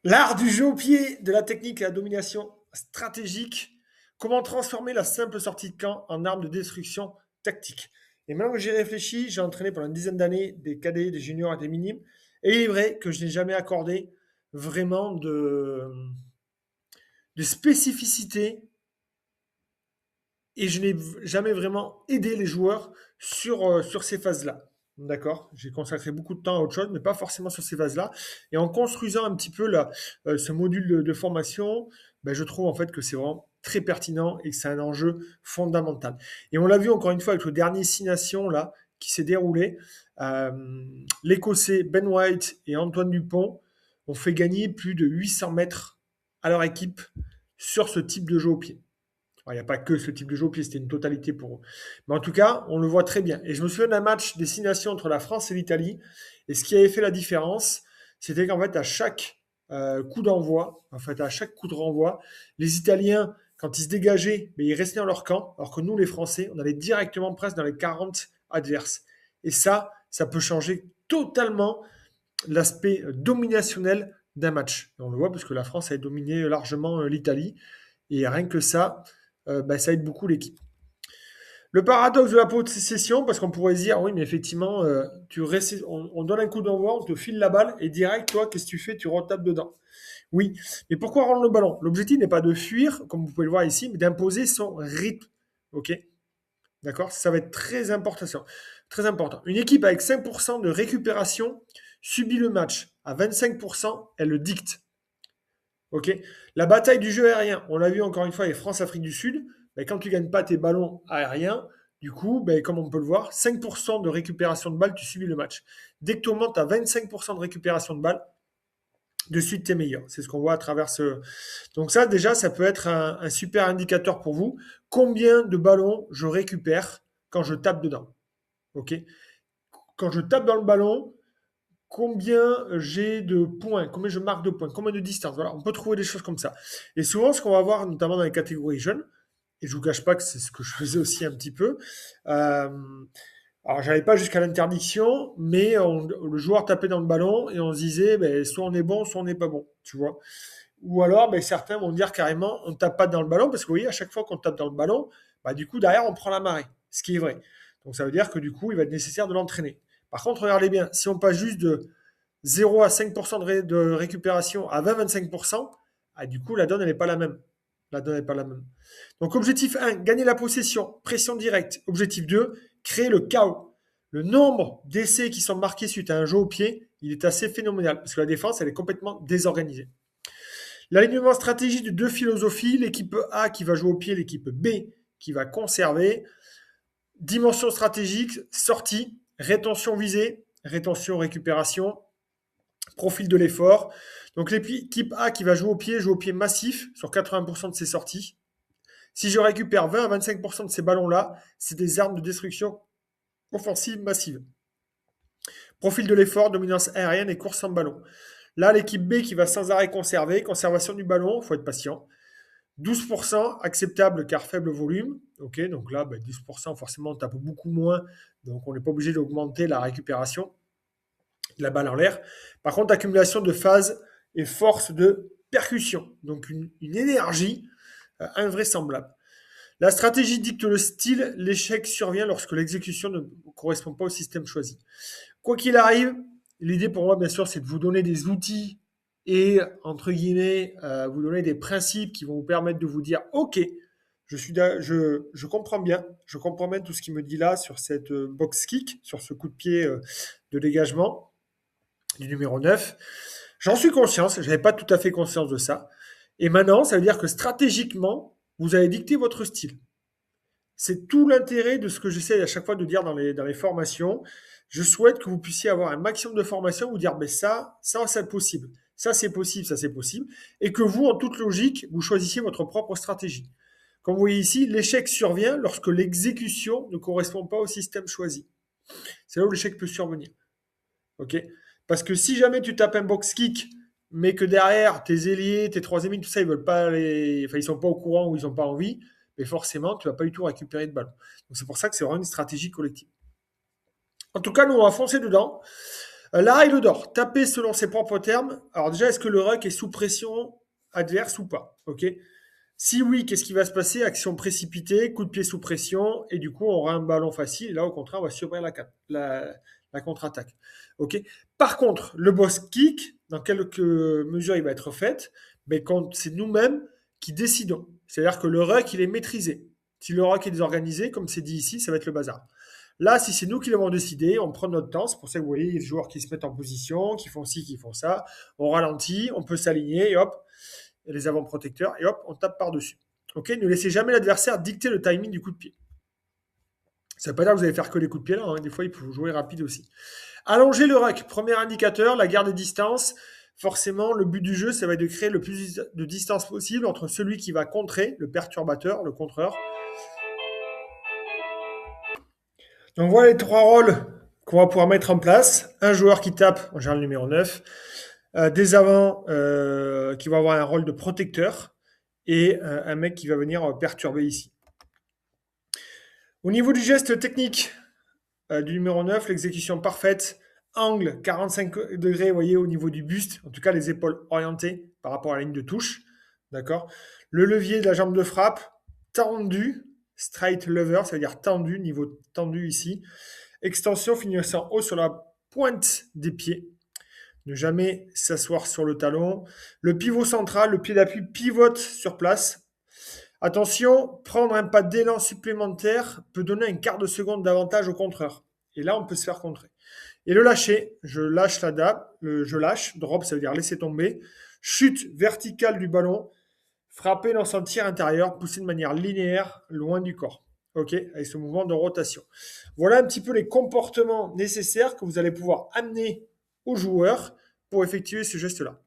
L'art du jeu au pied, de la technique et la domination stratégique. Comment transformer la simple sortie de camp en arme de destruction tactique. Et maintenant que j'y réfléchi, j'ai entraîné pendant une dizaine d'années des cadets, des juniors et des minimes. Et il est vrai que je n'ai jamais accordé vraiment de spécificité et je n'ai jamais vraiment aidé les joueurs sur ces phases-là. D'accord. J'ai consacré beaucoup de temps à autre chose, mais pas forcément sur ces phases-là. Et en construisant un petit peu ce module de formation, ben, je trouve en fait que c'est vraiment très pertinent et que c'est un enjeu fondamental. Et on l'a vu encore une fois avec le dernier Six Nations là, qui s'est déroulé. Euh, L'Écossais Ben White et Antoine Dupont ont fait gagner plus de 800 mètres à leur équipe sur ce type de jeu au pied. Il n'y a pas que ce type de jeu au pied, c'était une totalité pour eux. Mais en tout cas, on le voit très bien. Et je me souviens d'un match des Six Nations entre la France et l'Italie. Et ce qui avait fait la différence, c'était qu'en fait, à chaque coup d'envoi, en fait, à chaque coup de renvoi, les Italiens, quand ils se dégageaient, mais ils restaient dans leur camp, alors que nous, les Français, on allait directement presque dans les 40 adverses. Et ça peut changer totalement l'aspect dominationnel d'un match. Et on le voit parce que la France a dominé largement l'Italie. Et rien que ça, bah, ça aide beaucoup l'équipe. Le paradoxe de la possession, parce qu'on pourrait se dire, oui, mais effectivement, on donne un coup d'envoi, on te file la balle, et direct, toi, qu'est-ce que tu fais? Tu retapes dedans. Oui, mais pourquoi rendre le ballon? L'objectif n'est pas de fuir, comme vous pouvez le voir ici, mais d'imposer son rythme. OK? D'accord? Ça va être très important. Très important. Une équipe avec 5% de récupération subit le match. À 25%, elle le dicte. Ok. La bataille du jeu aérien, on l'a vu encore une fois avec France-Afrique du Sud, ben, quand tu ne gagnes pas tes ballons aériens, du coup, ben, comme on peut le voir, 5% de récupération de balles, tu subis le match. Dès que tu augmentes à 25% de récupération de balles, de suite, tu es meilleur. C'est ce qu'on voit à travers ce. Donc, ça, déjà, ça peut être un super indicateur pour vous. Combien de ballons je récupère quand je tape dedans? Ok. Quand je tape dans le ballon, combien j'ai de points, combien je marque de points, combien de distance. Voilà, on peut trouver des choses comme ça. Et souvent, ce qu'on va voir, notamment dans les catégories jeunes, et je vous cache pas que c'est ce que je faisais aussi un petit peu. Euh, alors, j'allais pas jusqu'à l'interdiction, mais le joueur tapait dans le ballon et on se disait, ben, soit on est bon, soit on n'est pas bon, tu vois. Ou alors, ben, certains vont dire carrément, on tape pas dans le ballon, parce que vous voyez, à chaque fois qu'on tape dans le ballon, bah, du coup, derrière, on prend la marée, ce qui est vrai. Donc, ça veut dire que du coup, il va être nécessaire de l'entraîner. Par contre, regardez bien, si on passe juste de 0 à 5% de récupération à 20-25%, ah, du coup, la donne, elle n'est pas la même. La donne n'est pas la même. Donc, objectif 1, gagner la possession, pression directe. Objectif 2, créer le chaos. Le nombre d'essais qui sont marqués suite à un jeu au pied, il est assez phénoménal parce que la défense, elle est complètement désorganisée. L'alignement stratégique de deux philosophies, l'équipe A qui va jouer au pied, l'équipe B qui va conserver. Dimension stratégique, sortie, rétention visée, rétention, récupération, profil de l'effort. Donc l'équipe A qui va jouer au pied, joue au pied massif sur 80% de ses sorties. Si je récupère 20 à 25% de ces ballons-là, c'est des armes de destruction offensive massive. Profil de l'effort, dominance aérienne et course en ballon. Là, l'équipe B qui va sans arrêt conserver, conservation du ballon, il faut être patient. 12% acceptable car faible volume. Ok, donc là, 10%, forcément, on tape beaucoup moins, donc on n'est pas obligé d'augmenter la récupération de la balle en l'air. Par contre, accumulation de phase et force de percussion, donc une énergie invraisemblable. La stratégie dicte le style, l'échec survient lorsque l'exécution ne correspond pas au système choisi. Quoi qu'il arrive, l'idée pour moi, bien sûr, c'est de vous donner des outils et, entre guillemets, vous donner des principes qui vont vous permettre de vous dire, OK, je comprends bien tout ce qu'il me dit là sur cette box kick, sur ce coup de pied de dégagement du numéro 9. J'en suis conscient, je n'avais pas tout à fait conscience de ça. Et maintenant, ça veut dire que stratégiquement, vous allez dicter votre style. C'est tout l'intérêt de ce que j'essaie à chaque fois de dire dans les formations. Je souhaite que vous puissiez avoir un maximum de formations, vous dire, ça, c'est possible. Ça, c'est possible, ça, c'est possible. Et que vous, en toute logique, vous choisissiez votre propre stratégie. Comme vous voyez ici, l'échec survient lorsque l'exécution ne correspond pas au système choisi. C'est là où l'échec peut survenir. Ok. Parce que si jamais tu tapes un box kick, mais que derrière, tes ailiers, tes troisième lignes, tout ça, ils veulent pas ils sont pas au courant ou ils n'ont pas envie, mais forcément, tu vas pas du tout récupérer de ballon. Donc c'est pour ça que c'est vraiment une stratégie collective. En tout cas, nous, on va foncer dedans. La règle d'or, taper selon ses propres termes. Alors déjà, est-ce que le ruck est sous pression adverse ou pas? Ok. Si oui, qu'est-ce qui va se passer? Action précipitée, coup de pied sous pression, et du coup, on aura un ballon facile. Et là, au contraire, on va subir la contre-attaque. Ok. Par contre, le boss kick, dans quelques mesures, il va être fait, mais quand c'est nous-mêmes qui décidons. C'est-à-dire que le ruck, il est maîtrisé. Si le ruck est désorganisé, comme c'est dit ici, ça va être le bazar. Là, si c'est nous qui l'avons décidé, on prend notre temps. C'est pour ça que vous voyez les joueurs qui se mettent en position, qui font ci, qui font ça. On ralentit, on peut s'aligner et hop, et les avant-protecteurs, et hop, on tape par-dessus. Ok, ne laissez jamais l'adversaire dicter le timing du coup de pied. Ça ne veut pas dire que vous allez faire que les coups de pied là, hein. Des fois, il faut jouer rapide aussi. Allonger le rack, premier indicateur, la garde des distances. Forcément, le but du jeu, ça va être de créer le plus de distance possible entre celui qui va contrer, le perturbateur, le contreur. Donc voilà les trois rôles qu'on va pouvoir mettre en place. Un joueur qui tape, en général le numéro 9, des avants qui vont avoir un rôle de protecteur, et un mec qui va venir perturber ici. Au niveau du geste technique du numéro 9, l'exécution parfaite, angle 45 degrés, vous voyez, au niveau du buste, en tout cas les épaules orientées par rapport à la ligne de touche. D'accord. Le levier de la jambe de frappe, tendu, straight lever, ça veut dire tendu, niveau tendu ici. Extension finissant haut sur la pointe des pieds. Ne jamais s'asseoir sur le talon. Le pivot central, le pied d'appui pivote sur place. Attention, prendre un pas d'élan supplémentaire peut donner un quart de seconde d'avantage au contreur. Et là, on peut se faire contrer. Et le lâcher, je lâche la dalle, je lâche, drop, ça veut dire laisser tomber. Chute verticale du ballon, frapper dans son tir intérieur, pousser de manière linéaire, loin du corps. Ok, avec ce mouvement de rotation. Voilà un petit peu les comportements nécessaires que vous allez pouvoir amener aux joueurs pour effectuer ce geste-là.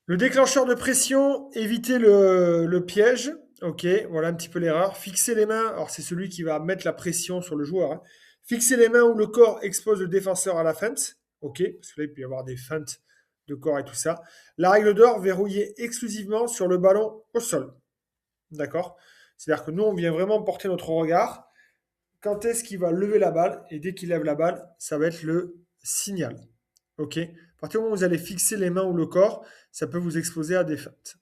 Le déclencheur de pression, éviter le piège. Ok, voilà un petit peu l'erreur. Fixer les mains, alors c'est celui qui va mettre la pression sur le joueur, hein. Fixer les mains où le corps expose le défenseur à la feinte. Ok, parce que là, il peut y avoir des feintes de corps et tout ça. La règle d'or, verrouiller exclusivement sur le ballon au sol. D'accord. C'est-à-dire que nous, on vient vraiment porter notre regard. Quand est-ce qu'il va lever la balle? Et dès qu'il lève la balle, ça va être le signal. Ok. À partir du moment où vous allez fixer les mains ou le corps, ça peut vous exposer à des feintes.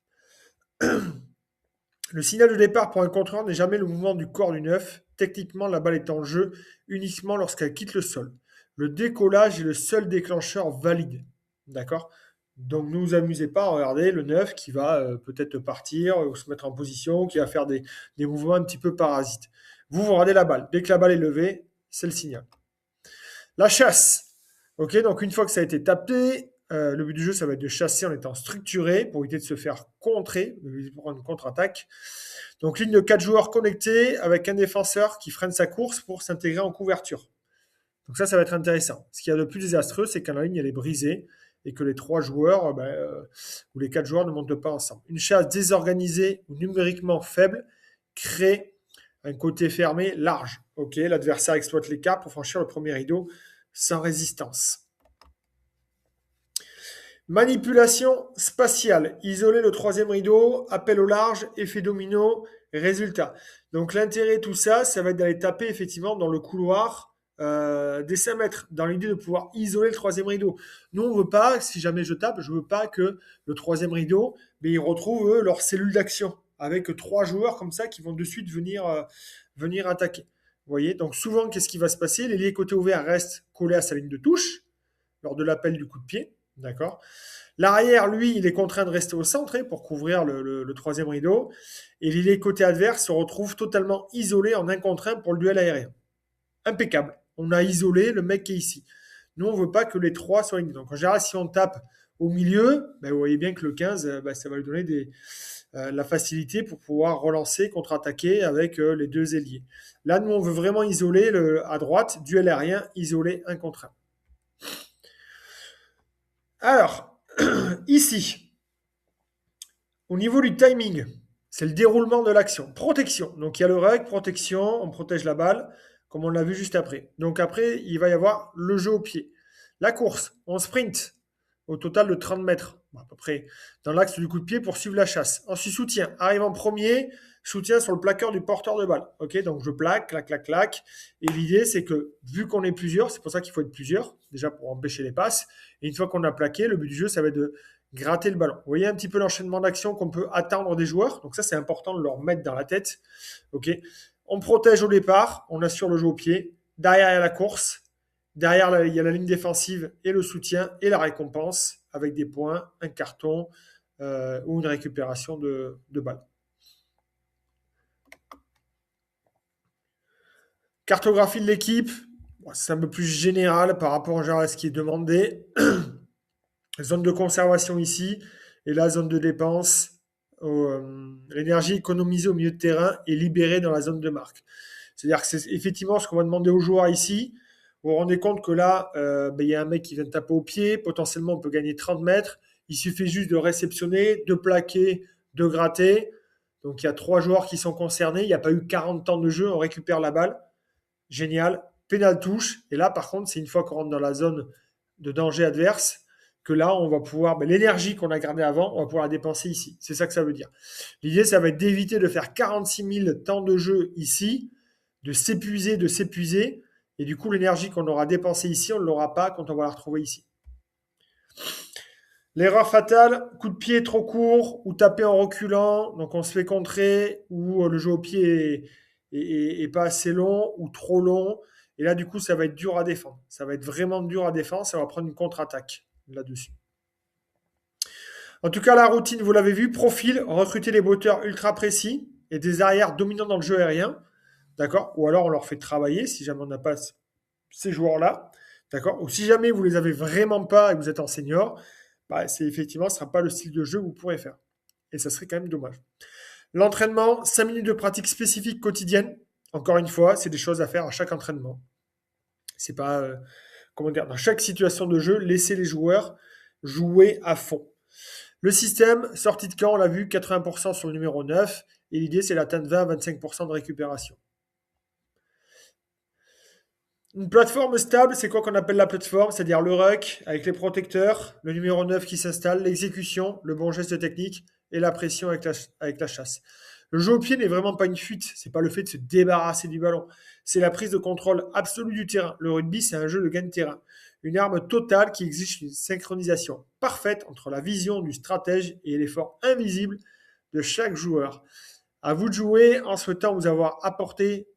Le signal de départ pour un contreur n'est jamais le mouvement du corps du neuf. Techniquement, la balle est en jeu uniquement lorsqu'elle quitte le sol. Le décollage est le seul déclencheur valide. D'accord. Donc ne vous amusez pas à regarder le neuf qui va peut-être partir ou se mettre en position, qui va faire des mouvements un petit peu parasites. Vous regardez la balle. Dès que la balle est levée, c'est le signal. La chasse. Ok, donc une fois que ça a été tapé, le but du jeu, ça va être de chasser en étant structuré pour éviter de se faire contrer, pour une contre-attaque. Donc ligne de 4 joueurs connectés avec un défenseur qui freine sa course pour s'intégrer en couverture. Donc ça va être intéressant. Ce qu'il y a de plus désastreux, c'est quand la ligne elle est brisée et que les 3 joueurs ou les 4 joueurs ne montent pas ensemble. Une chasse désorganisée ou numériquement faible crée un côté fermé large. Ok, l'adversaire exploite l'écart pour franchir le premier rideau sans résistance. Manipulation spatiale. Isoler le troisième rideau, appel au large, effet domino, résultat. Donc l'intérêt de tout ça, ça va être d'aller taper effectivement dans le couloir des 5 mètres, dans l'idée de pouvoir isoler le troisième rideau. Nous, on veut pas, si jamais je tape, je veux pas que le troisième rideau, mais ils retrouvent leur cellule d'action, avec 3 joueurs comme ça qui vont de suite venir attaquer. Vous voyez, donc souvent, qu'est-ce qui va se passer? L'ailier côté ouvert reste collé à sa ligne de touche, lors de l'appel du coup de pied. D'accord. L'arrière, lui, il est contraint de rester au centre pour couvrir le troisième rideau. Et l'ailier côté adverse se retrouve totalement isolé en un contre un pour le duel aérien. Impeccable. On a isolé le mec qui est ici. Nous, on ne veut pas que les 3 soient unis. Donc en général, si on tape au milieu, vous voyez bien que le 15, ça va lui donner la facilité pour pouvoir relancer, contre-attaquer avec les 2 ailiers. Là, nous, on veut vraiment isoler à droite, duel aérien, isoler un contre un. Alors, ici, au niveau du timing, c'est le déroulement de l'action. Protection. Donc, il y a le reg, protection, on protège la balle, comme on l'a vu juste après. Donc, après, il va y avoir le jeu au pied. La course, on sprint. au total de 30 mètres, à peu près, dans l'axe du coup de pied pour suivre la chasse. Ensuite, soutien. Arrive en premier, soutien sur le plaqueur du porteur de balle. Ok, donc je plaque, clac, clac, clac. Et l'idée, c'est que vu qu'on est plusieurs, c'est pour ça qu'il faut être plusieurs, déjà pour empêcher les passes. Et une fois qu'on a plaqué, le but du jeu, ça va être de gratter le ballon. Vous voyez un petit peu l'enchaînement d'actions qu'on peut attendre des joueurs. Donc ça, c'est important de leur mettre dans la tête. Ok, on protège au départ, on assure le jeu au pied. Derrière, il y a la course. Derrière, il y a la ligne défensive et le soutien et la récompense avec des points, un carton ou une récupération de balles. Cartographie de l'équipe, c'est un peu plus général par rapport en général à ce qui est demandé. Zone de conservation ici et la zone de dépense. L'énergie économisée au milieu de terrain est libérée dans la zone de marque. C'est-à-dire que c'est effectivement ce qu'on va demander aux joueurs ici. Vous vous rendez compte que là, il y a un mec qui vient de taper au pied. Potentiellement, on peut gagner 30 mètres. Il suffit juste de réceptionner, de plaquer, de gratter. Donc, il y a 3 joueurs qui sont concernés. Il n'y a pas eu 40 temps de jeu. On récupère la balle. Génial. Pénal touche. Et là, par contre, c'est une fois qu'on rentre dans la zone de danger adverse que là, on va pouvoir, l'énergie qu'on a gardée avant, on va pouvoir la dépenser ici. C'est ça que ça veut dire. L'idée, ça va être d'éviter de faire 46 000 temps de jeu ici, de s'épuiser. Et du coup, l'énergie qu'on aura dépensée ici, on ne l'aura pas quand on va la retrouver ici. L'erreur fatale, coup de pied trop court ou taper en reculant, donc on se fait contrer, ou le jeu au pied est pas assez long ou trop long. Et là, du coup, ça va être dur à défendre. Ça va être vraiment dur à défendre. Ça va prendre une contre-attaque là-dessus. En tout cas, la routine, vous l'avez vu, profil, recruter les batteurs ultra précis et des arrières dominants dans le jeu aérien. D'accord. Ou alors, on leur fait travailler si jamais on n'a pas ces joueurs-là. D'accord. Ou si jamais vous les avez vraiment pas et que vous êtes en senior, c'est effectivement, ce ne sera pas le style de jeu que vous pourrez faire. Et ça serait quand même dommage. L'entraînement, 5 minutes de pratique spécifique quotidienne. Encore une fois, c'est des choses à faire à chaque entraînement. C'est pas, dans chaque situation de jeu, laisser les joueurs jouer à fond. Le système, sortie de camp, on l'a vu, 80% sur le numéro 9. Et l'idée, c'est d'atteindre 20 à 25% de récupération. Une plateforme stable, c'est quoi qu'on appelle la plateforme? C'est-à-dire le ruck avec les protecteurs, le numéro 9 qui s'installe, l'exécution, le bon geste technique et la pression avec la chasse. Le jeu au pied n'est vraiment pas une fuite, c'est pas le fait de se débarrasser du ballon, c'est la prise de contrôle absolue du terrain. Le rugby, c'est un jeu de gain de terrain, une arme totale qui exige une synchronisation parfaite entre la vision du stratège et l'effort invisible de chaque joueur. À vous de jouer en souhaitant vous avoir apporté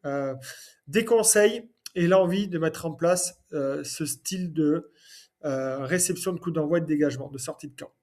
des conseils et l'envie de mettre en place ce style de réception de coup d'envoi et de dégagement, de sortie de camp.